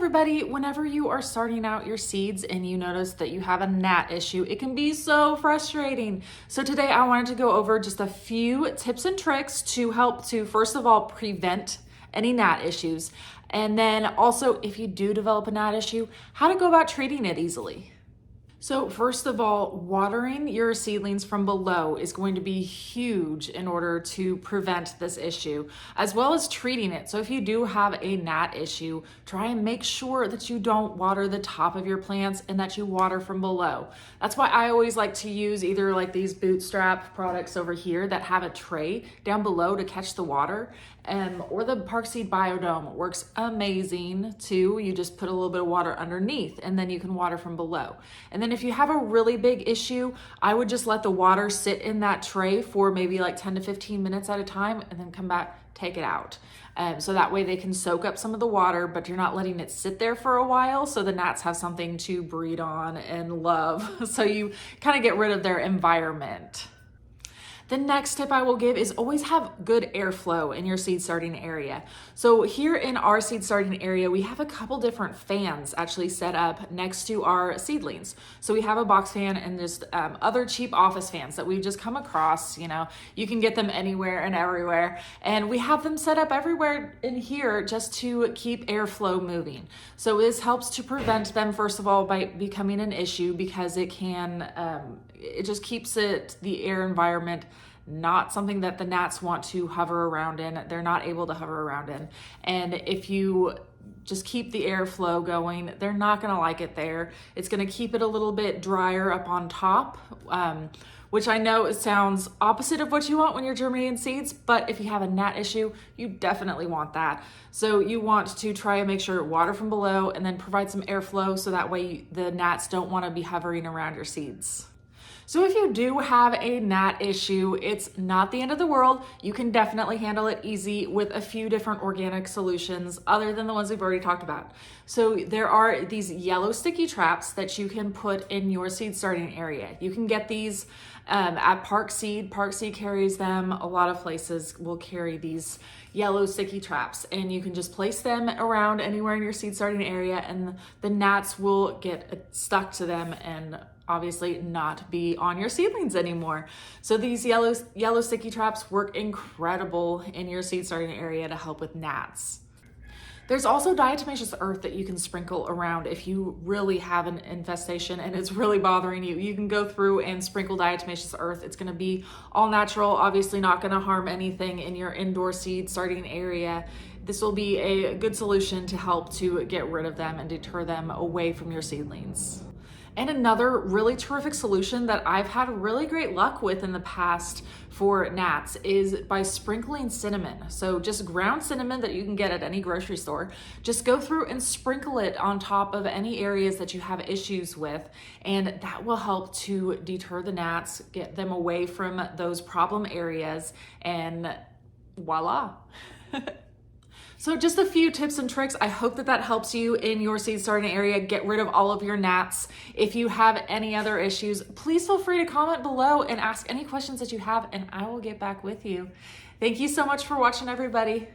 everybody, whenever you are starting out your seeds and you notice that you have a gnat issue, it can be so frustrating. So today I wanted to go over just a few tips and tricks to help to, first of all, prevent any gnat issues. And then also, if you do develop a gnat issue, how to go about treating it easily. So first of all, watering your seedlings from below is going to be huge in order to prevent this issue, as well as treating it. So if you do have a gnat issue, try and make sure that you don't water the top of your plants and that you water from below. That's why I always like to use either like these bootstrap products over here that have a tray down below to catch the water, or the Park Seed Biodome works amazing too. You just put a little bit of water underneath and then you can water from below. And then if you have a really big issue, I would just let the water sit in that tray for maybe like 10 to 15 minutes at a time and then come back, take it out. So that way they can soak up some of the water, but you're not letting it sit there for a while. So the gnats have something to breed on and love. So you kind of get rid of their environment. The next tip I will give is always have good airflow in your seed starting area. So here in our seed starting area, we have a couple different fans actually set up next to our seedlings. So we have a box fan and just other cheap office fans that we've just come across. You know, you can get them anywhere and everywhere. And we have them set up everywhere in here just to keep airflow moving. So this helps to prevent them, first of all, by becoming an issue, because it can, it just keeps the air environment not something that the gnats want to hover around in. They're not able to hover around in. And if you just keep the airflow going, they're not gonna like it there. It's gonna keep it a little bit drier up on top, which I know it sounds opposite of what you want when you're germinating seeds, but if you have a gnat issue, you definitely want that. So you want to try and make sure water from below and then provide some airflow so that way the gnats don't wanna be hovering around your seeds. So if you do have a gnat issue, it's not the end of the world. You can definitely handle it easy with a few different organic solutions other than the ones we've already talked about. So there are these yellow sticky traps that you can put in your seed starting area. You can get these at Park Seed. Park Seed carries them. A lot of places will carry these yellow sticky traps, and you can just place them around anywhere in your seed starting area and the gnats will get stuck to them and obviously not be on your seedlings anymore. So these yellow sticky traps work incredible in your seed starting area to help with gnats. There's also diatomaceous earth that you can sprinkle around if you really have an infestation and it's really bothering you. You can go through and sprinkle diatomaceous earth. It's gonna be all natural, obviously not gonna harm anything in your indoor seed starting area. This will be a good solution to help to get rid of them and deter them away from your seedlings. And another really terrific solution that I've had really great luck with in the past for gnats is by sprinkling cinnamon. So just ground cinnamon that you can get at any grocery store. Just go through and sprinkle it on top of any areas that you have issues with, and that will help to deter the gnats, get them away from those problem areas, and voila. So just a few tips and tricks. I hope that helps you in your seed starting area. Get rid of all of your gnats. If you have any other issues, please feel free to comment below and ask any questions that you have, and I will get back with you. Thank you so much for watching, everybody.